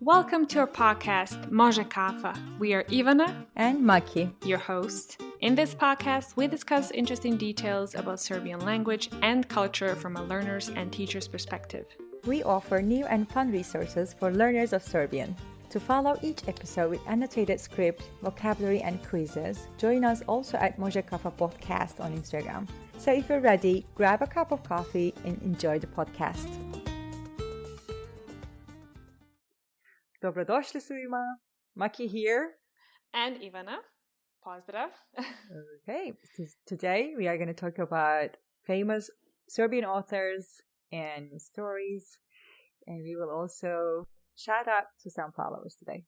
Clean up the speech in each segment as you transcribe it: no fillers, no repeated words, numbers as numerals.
Welcome to our podcast, Može Kafa. We are Ivana and Maki, your host. In this podcast, we discuss interesting details about Serbian language and culture from a learner's and teacher's perspective. We offer new and fun resources for learners of Serbian. To follow each episode with annotated script, vocabulary, and quizzes, join us also at Može Kafa Podcast on Instagram. So if you're ready, grab a cup of coffee and enjoy the podcast. Dobrodošli svima. Maki here. And Ivana. Pozdrav. Okay, today we are going to talk about famous Serbian authors and stories. And we will also shout out to some followers today.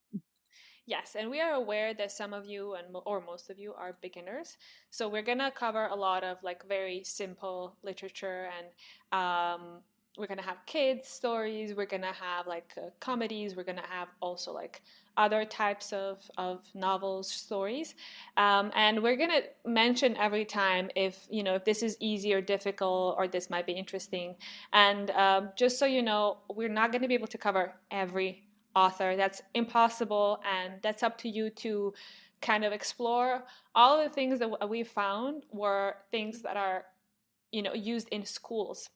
Yes, and we are aware that some of you or most of you are beginners. So we're going to cover a lot of very simple literature, and we're going to have kids stories, we're going to have comedies, we're going to have also other types of novels, stories. And we're going to mention every time if this is easy or difficult, or this might be interesting. And just so you know, we're not going to be able to cover every author. That's impossible, and that's up to you to kind of explore. All of the things that we found were things that are used in schools.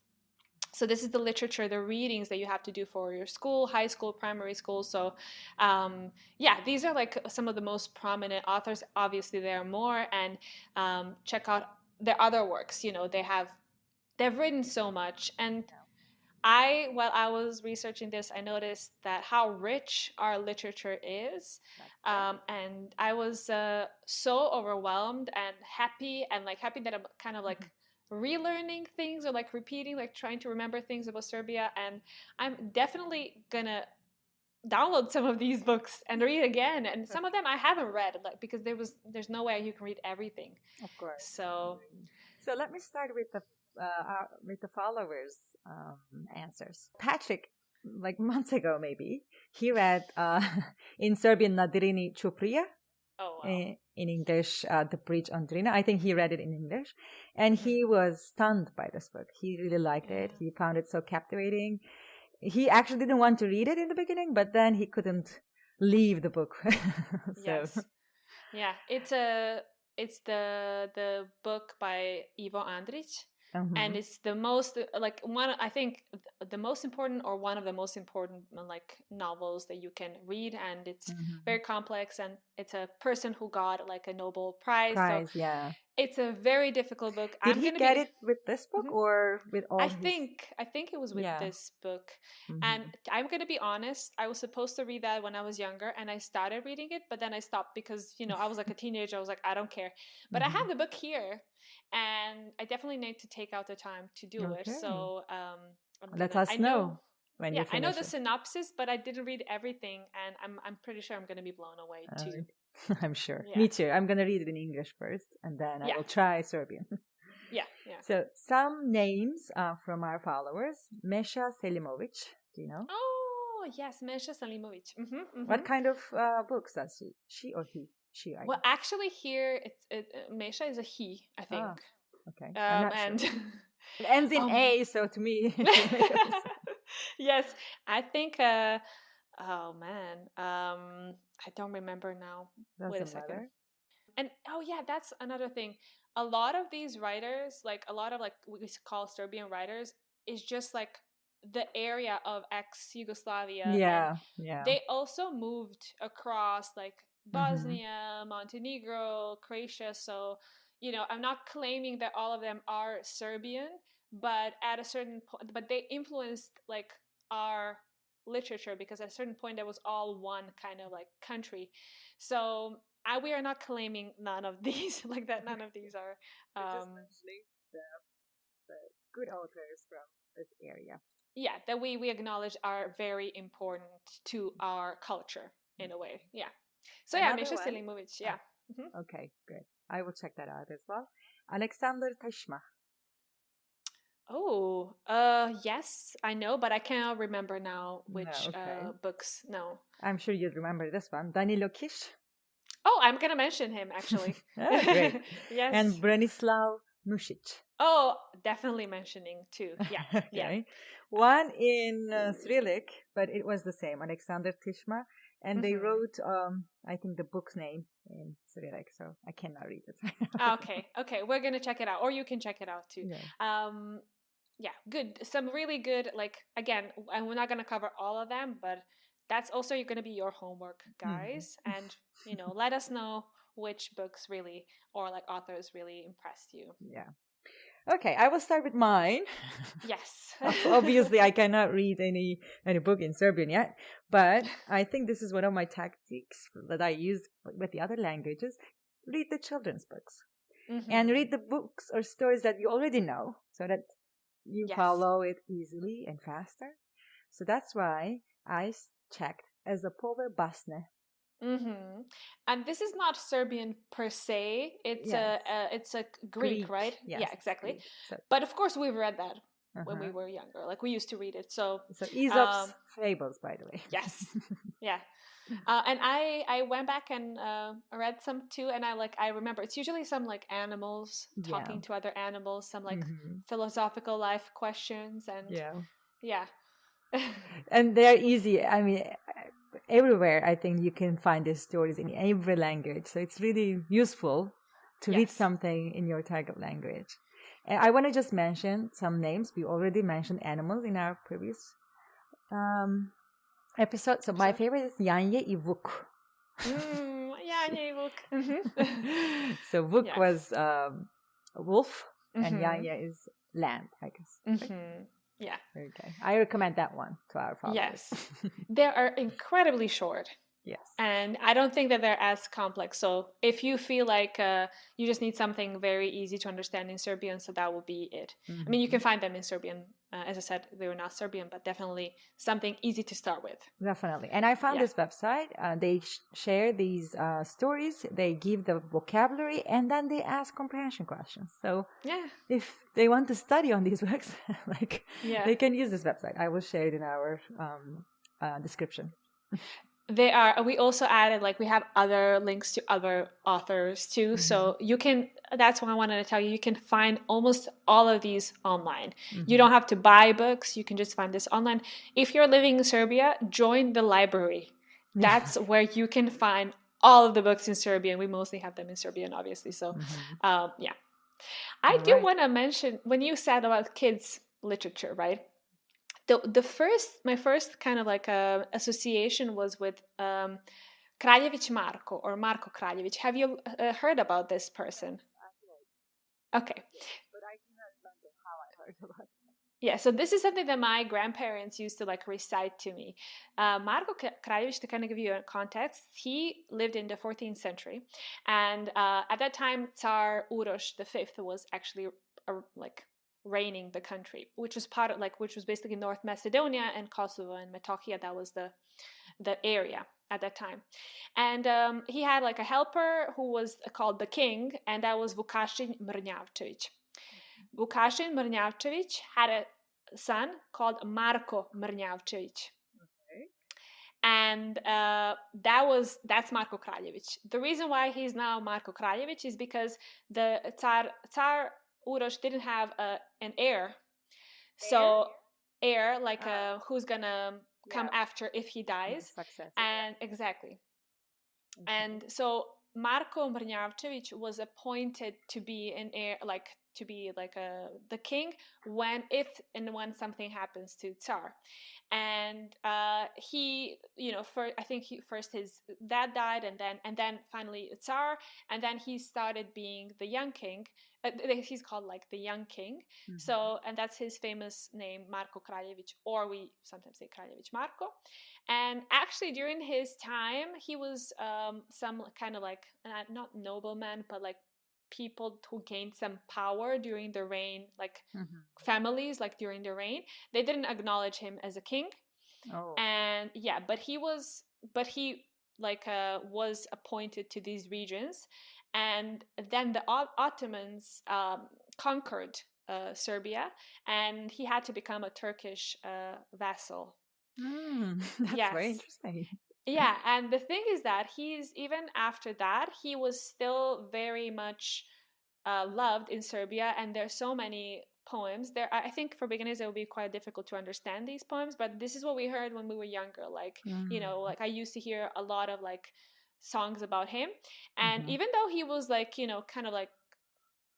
So this is the literature, the readings that you have to do for your school, high school, primary school. So these are some of the most prominent authors. Obviously there are more, and check out their other works. They've written so much. And while I was researching this, I noticed that how rich our literature is. And I was so overwhelmed and happy, happy that I'm kind of relearning things, or repeating, trying to remember things about Serbia. And I'm definitely gonna download some of these books and read again. And some of them I haven't read, because there's no way you can read everything. Of course. So let me start with the followers' answers. Patrick, months ago maybe, he read in Serbian Nadrini Čuprija. Oh, wow. In English, The Bridge on Drina. I think he read it in English. And he was stunned by this book. He really liked it. He found it so captivating. He actually didn't want to read it in the beginning, but then he couldn't leave the book. Yes. Yeah. It's the book by Ivo Andrić. Mm-hmm. And it's the most I think the most important, or one of the most important novels that you can read, and it's very complex, and it's a person who got a Nobel Prize. So yeah. It's a very difficult book. Did he get it with this book or with all? I think it was with this book. Mm-hmm. And I'm going to be honest, I was supposed to read that when I was younger, and I started reading it, but then I stopped because I was a teenager. I was I don't care. But I have the book here, and I definitely need to take out the time to do it. So let us know when you finish. I know the synopsis, but I didn't read everything, and I'm pretty sure I'm going to be blown away too. I'm sure. Yeah. Me too. I'm going to read it in English first, and then I will try Serbian. Yeah. So some names from our followers. Meša Selimović. Do you know? Oh, yes. Meša Selimović. Mm-hmm, mm-hmm. What kind of books does she? She or he? She, I Well, actually here, Meša is a he, I think. Oh, okay. I'm not and sure. It ends in A, so to me. Yes. I think... oh, man. I don't remember now. Wait a second. Matter. And that's another thing. A lot of these writers, a lot of what we call Serbian writers, is just the area of ex-Yugoslavia. Yeah. They also moved across Bosnia, Montenegro, Croatia. So, I'm not claiming that all of them are Serbian, but at a certain point, but they influenced our literature, because at a certain point there was all one kind of country. So we are not claiming none of these that. None of these are just mentioning the good authors from this area. Yeah, that we acknowledge are very important to our culture in a way. Yeah. So Meša Selimović. Yeah. Mm-hmm. Okay, good. I will check that out as well. Alexander Tašma. Oh, yes, I know, but I cannot remember now which books. No. I'm sure you'd remember this one. Danilo Kiš. Oh, I'm going to mention him, actually. Great. Yes. And Branislav Nušić. Oh, definitely mentioning two. Yeah, yeah. Okay. One in Cyrillic, but it was the same, Alexander Tishma. And they Mm-hmm. wrote, I think, the book's name in Cyrillic, so I cannot read it. Okay, okay. We're gonna check it out, or you can check it out too. Yeah. Yeah, good. Some really good, like, again, and we're not gonna cover all of them, but that's also gonna be your homework, Mhm. guys. And let us know which books really or like authors really impressed you. Yeah. Okay, I will start with mine. Yes. Obviously, I cannot read any book in Serbian yet, but I think this is one of my tactics that I use with the other languages. Read the children's books and read the books or stories that you already know, so that you Yes. follow it easily and faster. So that's why I checked Ezopove Basne. And this is not Serbian per se. It's Yes. it's a Greek, right? Yes, Yeah, exactly. Greek. So, But of course, we've read that when we uh-huh. were younger. Like we used to read it. So Aesop's Fables, by the way. yes, yeah. And I went back and read some too, and I remember it's usually some like animals talking to other animals, some like philosophical life questions, and yeah. And they're easy. I mean, everywhere I think you can find these stories in every language. So it's really useful to read something in your target language. And I want to just mention some names. We already mentioned animals in our previous episode. So my favorite is Yanye i Vuk. Yanye Vuk. So Vuk was a wolf, and Yanya is lamb, I guess. Yeah. Okay. I recommend that one to our followers. Yes. They are incredibly short. Yes. And I don't think that they're as complex. So if you feel like you just need something very easy to understand in Serbian, so that will be it. I mean, you can find them in Serbian. As I said, they were not Serbian, but definitely something easy to start with. Definitely. And I found this website. They share these stories. They give the vocabulary, and then they ask comprehension questions. So if they want to study on these books, they can use this website. I will share it in our description. They are. We also added, we have other links to other authors too. So you can, that's what I wanted to tell you. You can find almost all of these online. You don't have to buy books. You can just find this online. If you're living in Serbia, join the library. That's where you can find all of the books in Serbian. We mostly have them in Serbian, obviously. So, yeah. I do want to mention, when you said about kids literature, right? My first kind of association was with Kraljević Marko, or Marko Kraljević. Have you heard about this person? Okay. But I do not remember how I heard about it. Yeah, so this is something that my grandparents used to recite to me. Marko Kraljević, to kind of give you a context, he lived in the 14th century, and at that time Tsar Uroš V was actually reigning the country, which was part of which was basically North Macedonia and Kosovo and Metohija. That was the area at that time. And he had a helper who was called the king, and that was Vukašin Mrnjavčević. Vukašin Mrnjavčević had a son called Marko Mrnjavčević. And that's Marko Kraljević. The reason why he's now Marko Kraljević is because the Tsar Uroš didn't have an heir. So heir, who's gonna come after if he dies. And exactly. And so Marko Mrnjavčević was appointed to be an heir, to be the king when something happens to Tsar. And he, I think first his dad died, and then finally Tsar, and then he started being the young king. He's called the young king. So, and that's his famous name, Marko Kraljević, or we sometimes say Kraljević Marko. And actually during his time, he was some kind of not nobleman, but people who gained some power during the reign, families, during the reign. They didn't acknowledge him as a king. And but he was appointed to these regions. And then the Ottomans conquered Serbia, and he had to become a Turkish vassal. That's very interesting. Yeah, and the thing is that even after that, he was still very much loved in Serbia, and there's so many poems there. I think for beginners it would be quite difficult to understand these poems, but this is what we heard when we were younger. Like, you know, like I used to hear a lot of like songs about him, and even though he was like, you know, kind of like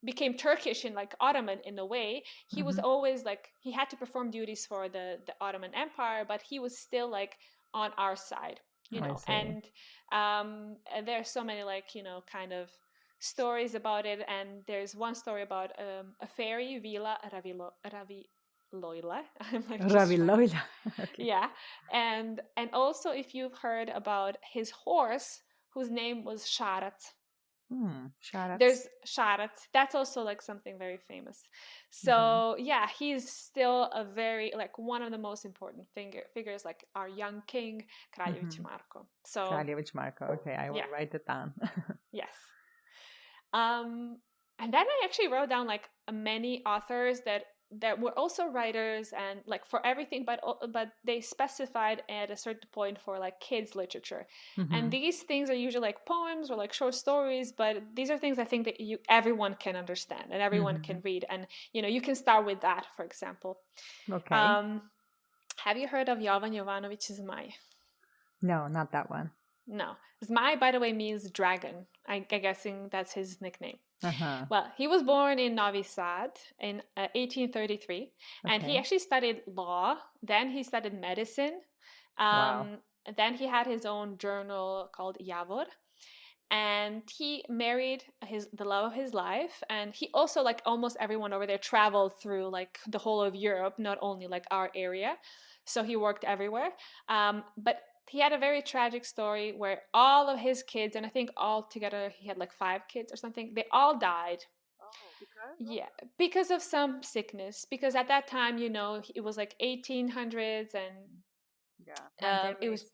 became Turkish and like Ottoman in a way, he was always like, he had to perform duties for the Ottoman Empire, but he was still like on our side, you know. And there's so many like, you know, kind of stories about it. And there's one story about a fairy, Vila Raviloila. I'm like Raviloila. Okay. Yeah. And also if you've heard about his horse whose name was Sharat. Sharat. There's Sharat. That's also like something very famous. So yeah, he's still a very like one of the most important figures, like our young king, Kraljević Marko. So Kraljević Marko. Okay, I will write it down. Yes. And then I actually wrote down like many authors that were also writers and like for everything, but they specified at a certain point for like kids literature. And these things are usually like poems or like short stories, but these are things I think that everyone can understand and everyone can read. And you know, you can start with that, for example. Okay. Have you heard of Jovan Jovanović's Zmaj? No, not that one. No. Zmaj, by the way, means dragon. I'm guessing that's his nickname. Well, he was born in Novi Sad in 1833, and he actually studied law. Then he studied medicine. Then he had his own journal called Javor, and he married the love of his life. And he also, like almost everyone over there, traveled through like the whole of Europe, not only like our area. So he worked everywhere. But he had a very tragic story where all of his kids, and I think altogether he had like 5 kids or something, they all died. Oh, because? Yeah, because of some sickness. Because at that time, you know, it was like 1800s and it was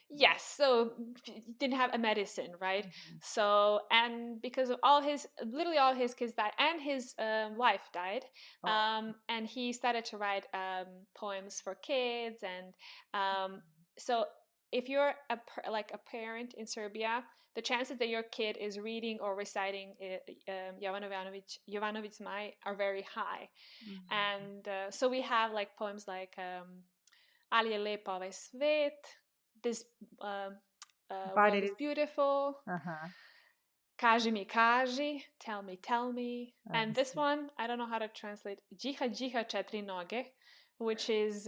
yes, so didn't have a medicine, right? So, and because of literally all his kids died, and his wife died, and he started to write poems for kids. And so if you're a parent in Serbia, the chances that your kid is reading or reciting Jovanović Zmaj are very high. And so we have like poems like Ali je lep ovaj svet, this world is beautiful, Kaži mi kaži, tell me. And this one, I don't know how to translate, Džiha džiha četiri noge, which is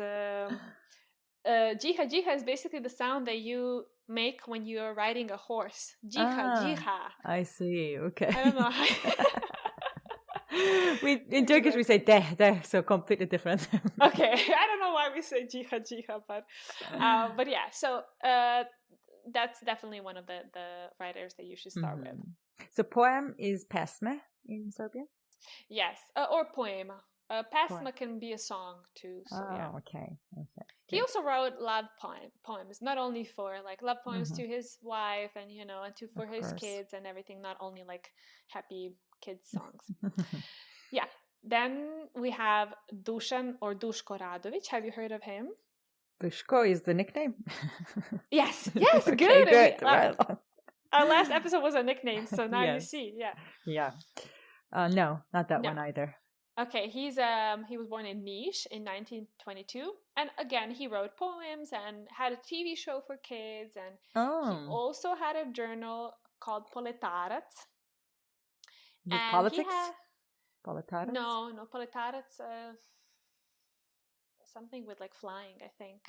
Džiha džiha is basically the sound that you make when you're riding a horse. Džiha džiha. I see. Okay. I don't know. In Turkish we say deh, so completely different. Okay, I don't know why we say džiha džiha, but yeah. So that's definitely one of the writers that you should start with. So poem is pesme in Serbian? Yes, or poema. Pesma can be a song too. So yeah. Okay. He also wrote love poems, not only for like love poems to his wife and and for his kids and everything, not only like happy kids songs. Yeah. Then we have Dusan or Duško Radović. Have you heard of him? Duško is the nickname. Yes, okay, good. Our last episode was a nickname, so now you see. Yeah. No, not that one either. Okay, he was born in Niš in 1922, and again he wrote poems and had a TV show for kids, and he also had a journal called Poletarac. With politics? Poletarac? No, Poletarac. Something with like flying, I think.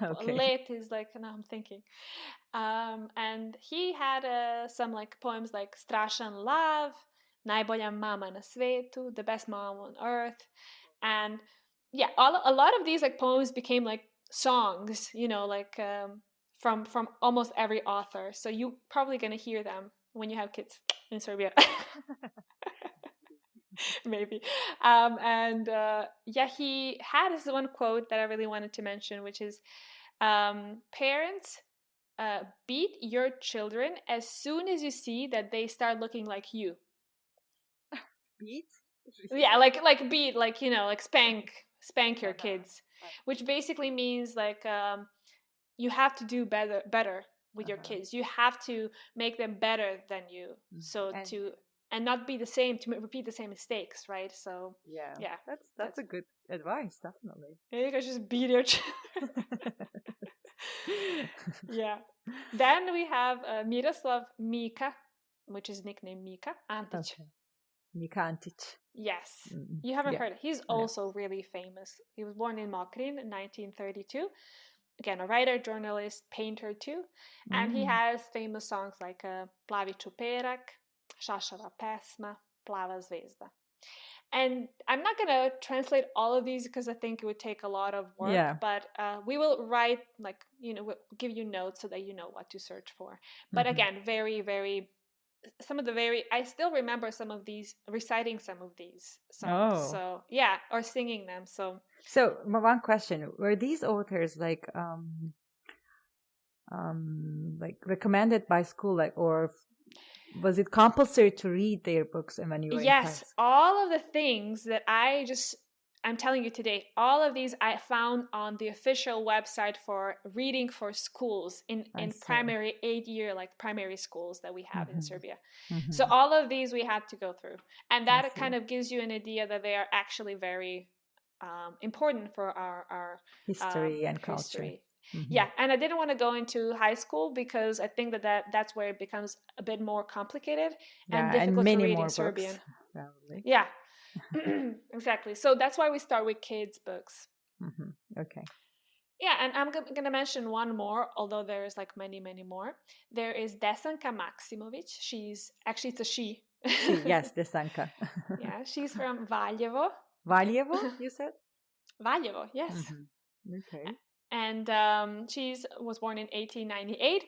Okay. Let is like, now I'm thinking. And he had some like poems like Strašan Lav, Najbolja mama na svetu, the best mom on earth. And yeah, a lot of these like poems became like songs, like from almost every author. So you're probably going to hear them when you have kids in Serbia. Maybe. He had this one quote that I really wanted to mention, which is, parents, beat your children as soon as you see that they start looking like you. Beat? Yeah, like beat, like, like spank your kids, which basically means like, you have to do better with your kids. You have to make them better than you. So and not be the same, to repeat the same mistakes, right? So Yeah. yeah, That's a good advice, definitely. you guys just beat your children. Yeah. Then we have Miroslav Mika, which is nickname Mika Antic. Okay. Mika Antic. Yes. Mm, You haven't yeah. heard it. He's also really famous. He was born in Mokrin in 1932. Again, a writer, journalist, painter too. And he has famous songs like Plavi čuperak, Šašava pesma, Plava zvezda. And I'm not going to translate all of these because I think it would take a lot of work, but we will write, like, we'll give you notes so that you know what to search for. But again, very, very, I still remember some of these, reciting some of these songs. Oh. So, yeah, or singing them. So one question, were these authors like recommended by school, like, or was it compulsory to read their books when you were in class? All of the things that I'm telling you today, all of these I found on the official website for reading for schools in primary 8-year, like primary schools that we have in Serbia. So all of these we had to go through. And that kind of gives you an idea that they are actually very important for our history and culture. Yeah, and I didn't want to go into high school because I think that's where it becomes a bit more complicated and difficult to read in Serbian. Probably. Yeah, exactly. So that's why we start with kids' books. Okay. Yeah, and I'm going to mention one more, although there's like many, many more. There is Desanka Maksimovic. It's a she. Yes, Desanka. Yeah, she's from Valjevo. Valjevo, you said? Valjevo, yes. Okay. And she was born in 1898.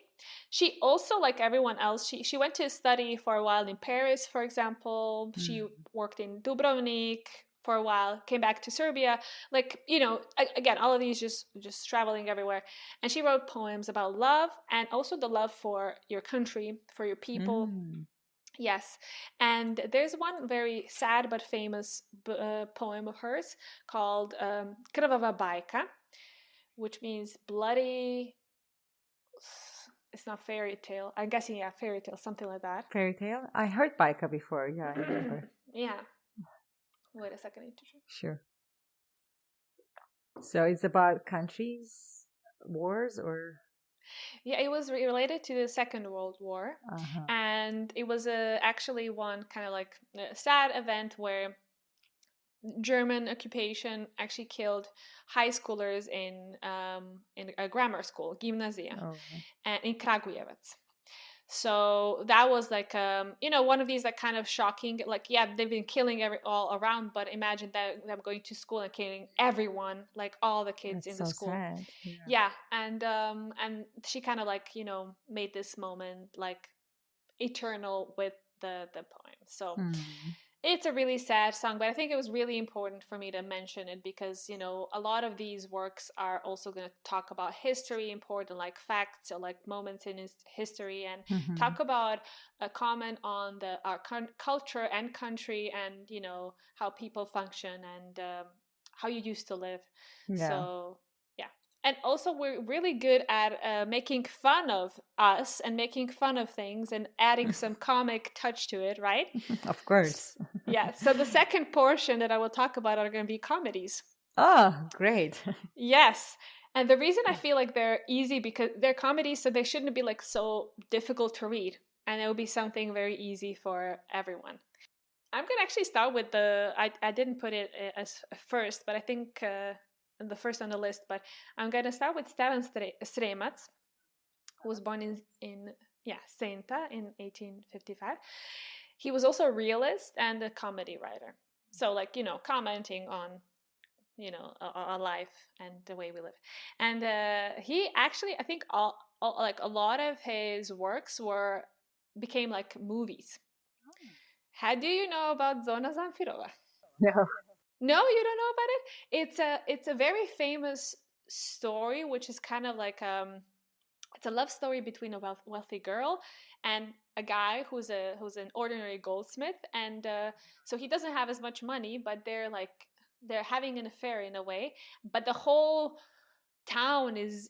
She also, like everyone else, she went to study for a while in Paris, for example. She worked in Dubrovnik for a while, came back to Serbia. Like, again, all of these just traveling everywhere. And she wrote poems about love and also the love for your country, for your people. Yes. And there's one very sad but famous poem of hers called Krvava bajka, which means bloody. It's not fairy tale. I'm guessing, fairy tale, something like that. Fairy tale? I heard bajka before. Yeah, I remember. Yeah. Wait a second. Sure. So it's about countries, wars, or? Yeah, it was related to the Second World War. And it was actually one kind of like a sad event where German occupation actually killed high schoolers in a grammar school, gymnasia, in Kragujevac. So that was like one of these like kind of shocking, like, they've been killing all around, but imagine that them going to school and killing everyone, like all the kids in the school. Sad. Yeah, and she kind of like made this moment like eternal with the poem. So it's a really sad song, but I think it was really important for me to mention it because, a lot of these works are also going to talk about history, important like facts or like moments in history, and talk about a comment on our culture and country and, how people function and how you used to live. Yeah. So, yeah. And also we're really good at making fun of us and making fun of things and adding some comic touch to it, right? Of course. Yeah. So the second portion that I will talk about are going to be comedies. Oh, great. Yes. And the reason I feel like they're easy because they're comedies, so they shouldn't be like so difficult to read. And it will be something very easy for everyone. I'm going to actually start with I didn't put it as first, but I think the first on the list, but I'm going to start with Stevan Sremac, who was born in Senta in 1855. He was also a realist and a comedy writer. So like, commenting on, our life and the way we live. And he actually, I think like a lot of his works became like movies. How do you know about Zona Zamfirova? No. No, you don't know about it? It's a very famous story, which is kind of like it's a love story between a wealthy girl and a guy who's an ordinary goldsmith, and so he doesn't have as much money, but they're having an affair in a way, but the whole town is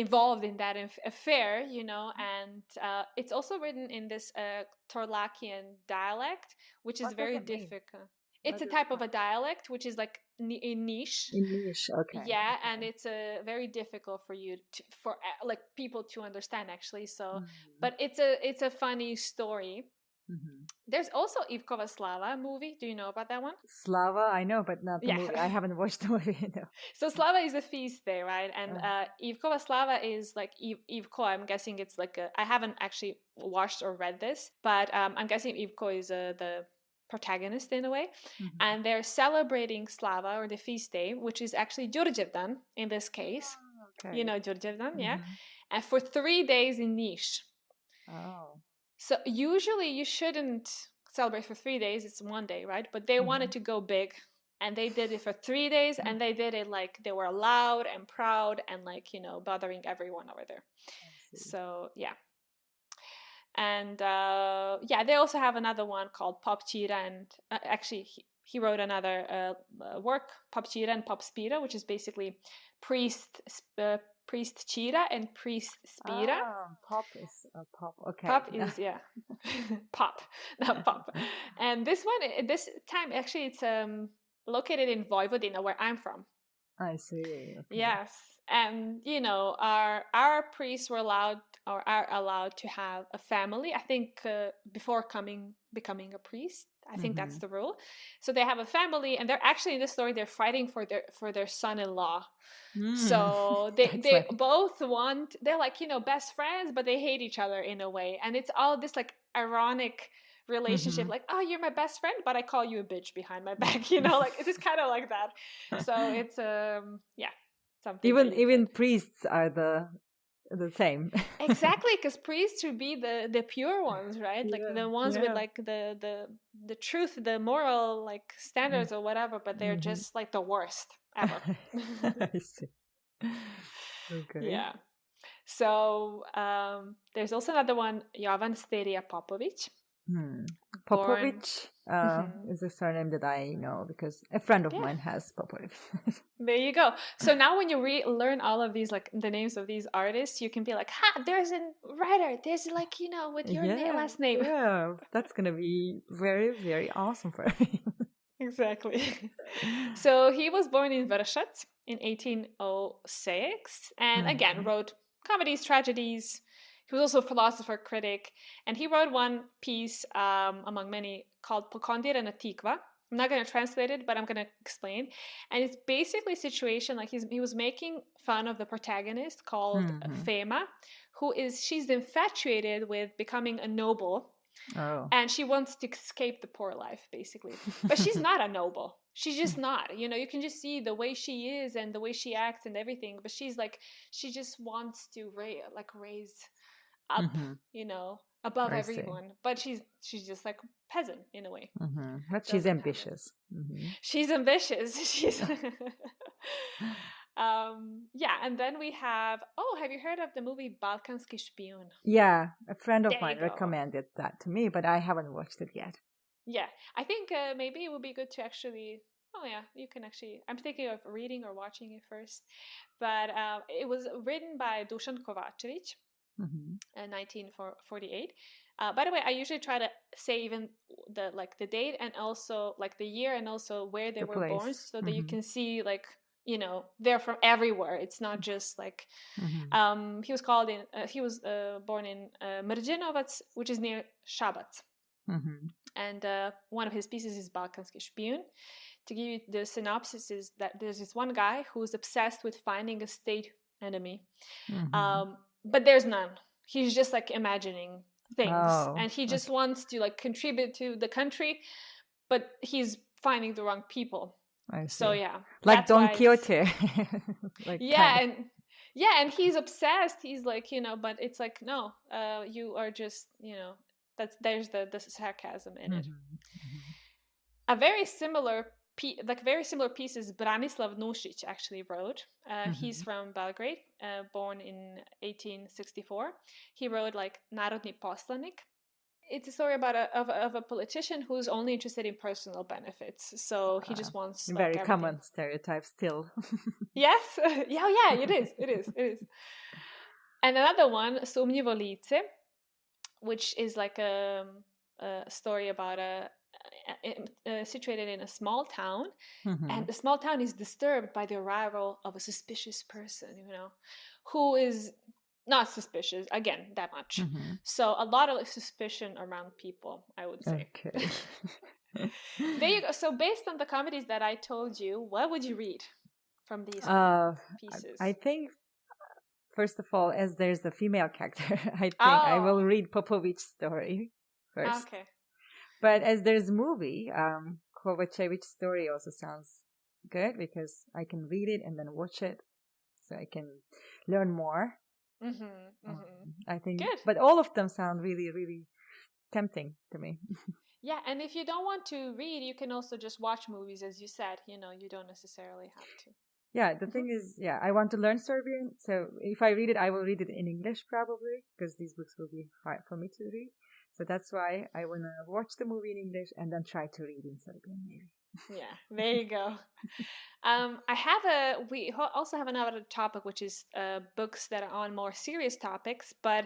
involved in that affair, you know, and it's also written in this Torlakian dialect, which is very difficult. It's a type of a dialect, which is like in niche. In niche, okay. Yeah, and it's very difficult for you for like people to understand actually. So, but it's a funny story. There's also Ivkova Slava movie. Do you know about that one? Slava, I know, but not the movie. I haven't watched the movie. No. So Slava is a feast day, right? And Ivkova Slava is like Ivko. I'm guessing it's like I haven't actually watched or read this, but I'm guessing Ivko is the protagonist in a way. And they're celebrating Slava, or the feast day, which is actually Đurđevdan in this case. You know Đurđevdan, yeah? And for 3 days in Niš. Oh. So usually you shouldn't celebrate for 3 days. It's 1 day, right? But they wanted to go big, and they did it for 3 days, and they did it like they were loud and proud and like, you know, bothering everyone over there. So yeah. And they also have another one called Pop Chira, and actually he wrote another work, Pop Chira and Pop Spira, which is basically priest Chira and priest Spira. Pop is pop. Okay. Pop is pop, not pop. And this time actually it's located in Vojvodina, where I'm from. I see. Okay. Yes, and you know our priests were allowed or are allowed to have a family. I think before becoming a priest. I think that's the rule. So they have a family, and they're actually in this story they're fighting for their son-in-law. So they both want, they're like, you know, best friends, but they hate each other in a way, and it's all this like ironic relationship, like, oh, you're my best friend, but I call you a bitch behind my back, you know, like it's just kind of like that. So it's something. Even priests are the same. Exactly, because priests should be the pure ones, right? Like the ones with like the truth, the moral like standards or whatever, but they're just like the worst ever. I see. Okay. Yeah. So there's also another one, Jovan Sterija Popović. Popović is a surname that I know because a friend of mine has Popović. There you go. So now when you learn all of these, like the names of these artists, you can be like, there's a writer. There's like, you know, with your last name. Yeah, that's going to be very, very awesome for me. Exactly. So he was born in Vršac in 1806 and again wrote comedies, tragedies. He was also a philosopher, critic, and he wrote one piece among many called Pokondir and Atikva. I'm not going to translate it, but I'm going to explain. And it's basically a situation like he was making fun of the protagonist called Fema, she's infatuated with becoming a noble. Oh. And she wants to escape the poor life, basically. But she's not a noble. She's just not. You know, you can just see the way she is and the way she acts and everything. But she's like, she just wants to raise up, you know, above everyone. But she's just like a peasant in a way. But she's ambitious. She's ambitious. She's and then we have, have you heard of the movie Balkanski Špijun? Yeah, a friend of mine recommended that to me, but I haven't watched it yet. Yeah, I think maybe it would be good to actually, you can actually, I'm thinking of reading or watching it first, but it was written by Dusan Kovačević in 1948. By the way, I usually try to say even the date and also like the year and also where they were born, so that you can see like, you know, they're from everywhere. It's not just like he was born in Mrđenovac, which is near Šabac. And one of his pieces is Balkanski Špijun. To give you the synopsis is that there's this one guy who's obsessed with finding a state enemy, but there's none. He's just like imagining things, and he just wants to like contribute to the country, but he's finding the wrong people. So like Don Quixote. And he's obsessed. He's like, you know, but it's like, no, you are just, you know, there's the sarcasm in it. A very similar pieces Branislav Nušić actually wrote. He's from Belgrade, born in 1864. He wrote like Narodni poslanik. It's a story about a politician who's only interested in personal benefits. So he just wants very common stereotype still. Yes, it is. And another one, Sumnjivo lice, which is like a story about situated in a small town, and the small town is disturbed by the arrival of a suspicious person, who is not suspicious, again, that much. So a lot of suspicion around people, I would say. Okay. There you go. So based on the comedies that I told you, what would you read from these pieces? I think, first of all, as there's a female character, I think I will read Popovich's story first. Okay. But as there's a movie, Kovačević's story also sounds good because I can read it and then watch it, so I can learn more. I think, good. But all of them sound really, really tempting to me. Yeah, and if you don't want to read, you can also just watch movies, as you said. You don't necessarily have to. Yeah, the thing is, I want to learn Serbian, so if I read it, I will read it in English probably, because these books will be hard for me to read. So that's why I want to watch the movie in English and then try to read in Serbian, maybe. Yeah, there you go. We also have another topic, which is books that are on more serious topics. But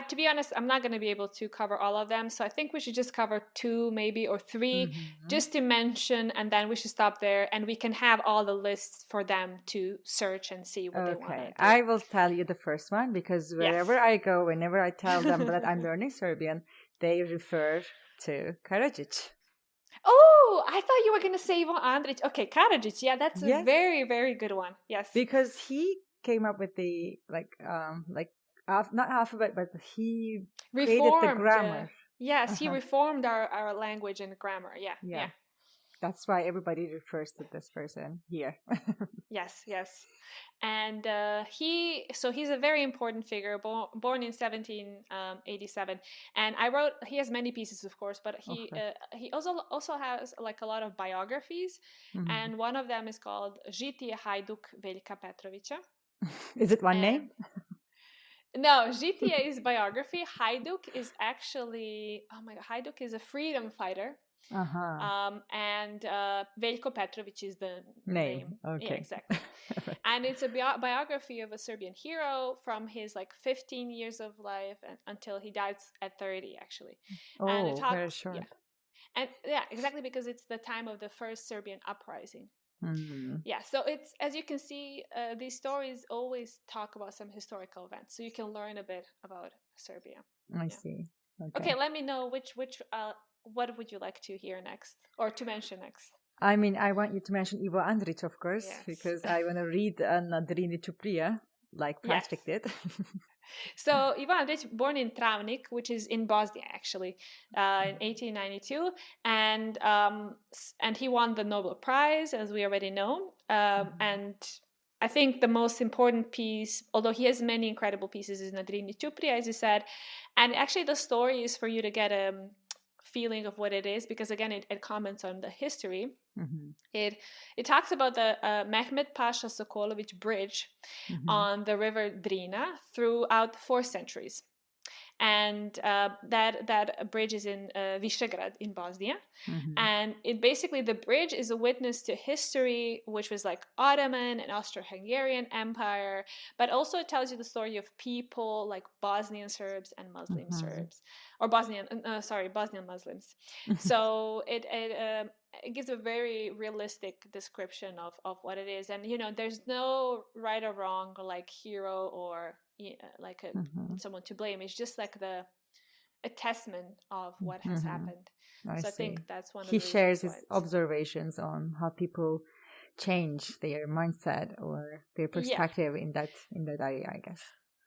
to be honest, I'm not going to be able to cover all of them. So I think we should just cover 2, maybe, or 3, just to mention, and then we should stop there, and we can have all the lists for them to search and see what they want to do. I will tell you the first one, because wherever I go, whenever I tell them that I'm learning Serbian, they refer to Karadzic. Oh, I thought you were going to say Ivo Andrić. Okay, Karadzic. Yeah, that's a very, very good one. Yes. Because he came up with the, not alphabet, but he created the grammar. Yes, he reformed our language and grammar. Yeah. That's why everybody refers to this person here. Yes. And he's a very important figure, born in 1787. And he has many pieces, of course, but he also has like a lot of biographies. And one of them is called Žitije Hajduk Veljka Petrovića. Is it one name? No, Žitije is biography. Hajduk is actually, Hajduk is a freedom fighter. And Veljko Petrović is the name. Okay. Yeah, exactly. And it's a biography of a Serbian hero from his 15 years of life until he dies at 30, actually. And very short. Yeah. And exactly, because it's the time of the first Serbian uprising. Yeah, so it's, as you can see, these stories always talk about some historical events, so you can learn a bit about Serbia. I see. Okay, let me know which what would you like to hear next, or to mention next? I mean, I want you to mention Ivo Andrić, of course, because I want to read Nadrini Čuprija, like Patrick did. So Ivo Andrić, born in Travnik, which is in Bosnia, actually, in 1892, and he won the Nobel Prize, as we already know. And I think the most important piece, although he has many incredible pieces, is Nadrini Čuprija, as you said. And actually, the story is for you to get a feeling of what it is, because again, it comments on the history. It talks about the Mehmet Pasha Sokolović bridge on the river Drina throughout 4 centuries. And that bridge is in Visegrad in Bosnia. And the bridge is a witness to history, which was like Ottoman and Austro-Hungarian Empire, but also it tells you the story of people like Bosnian Serbs and Muslim Serbs, or Bosnian Muslims. So it gives a very realistic description of what it is. And, there's no right or wrong, like hero or someone to blame. It's just like a testament of what has happened. I think that's one of the reasons. He shares his observations on how people change their mindset or their perspective in that area, I guess.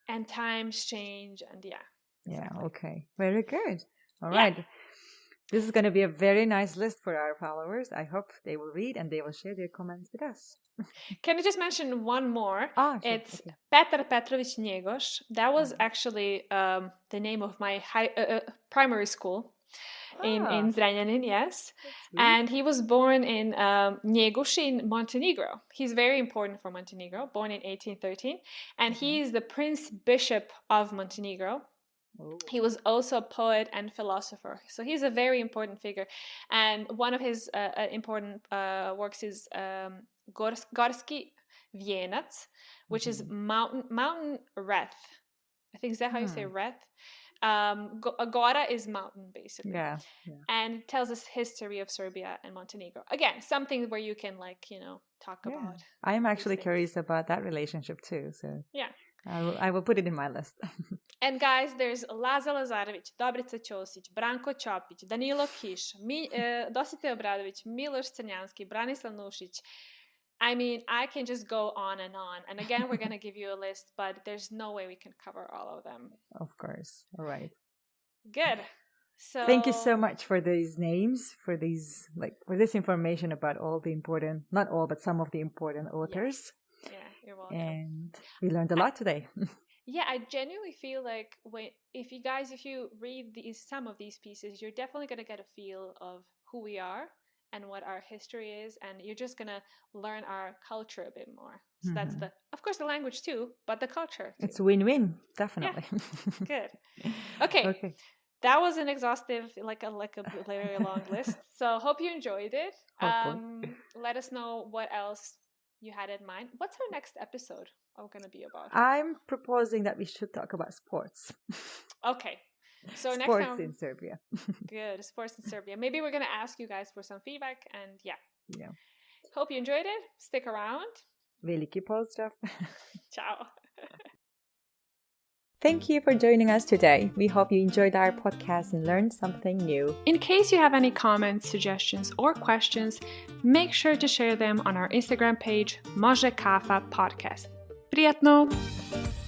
And times change, and exactly. Okay, very good. All right. This is going to be a very nice list for our followers. I hope they will read and they will share their comments with us. Can I just mention one more? Sure. It's Petar Petrović Njegoš. That was actually the name of my primary school in Zrenjanin, yes. And he was born in Njegoš in Montenegro. He's very important for Montenegro, born in 1813. And he's the Prince Bishop of Montenegro. He was also a poet and philosopher. So he's a very important figure. And one of his important works is Gorski Vijenac, which is mountain wreath. I think is that how you say red? Gora is mountain, basically. Yeah. And it tells us history of Serbia and Montenegro. Again, something where you can talk about. I'm actually curious about that relationship too. So yeah, I will put it in my list. And guys, there's Laza Lazarević, Dobrica Ćosić, Branko Ćopić, Danilo Kiš, Dositej Obradović, Miloš Crnjanski, Branislav Nušić. I mean, I can just go on. And again, we're going to give you a list, but there's no way we can cover all of them. Of course. All right. Good. So thank you so much for these names, for these for this information about all the important, not all, but some of the important authors. Yeah, you're welcome. And we learned a lot today. Yeah, I genuinely feel like if you read some of these pieces, you're definitely going to get a feel of who we are and what our history is, and you're just going to learn our culture a bit more. So that's of course the language too, but the culture too. It's a win-win, definitely. Yeah. Good. Okay. That was an exhaustive, like a very long list. So hope you enjoyed it. Let us know what else you had in mind. What's our next episode going to be about? I'm proposing that we should talk about sports. Okay. So next sports time, in Serbia. Good. Sports in Serbia. Maybe we're going to ask you guys for some feedback. And yeah. Hope you enjoyed it. Stick around. Veliki pozdrav. Ciao. Thank you for joining us today. We hope you enjoyed our podcast and learned something new. In case you have any comments, suggestions, or questions, make sure to share them on our Instagram page, Može Kafa Podcast. Prijatno!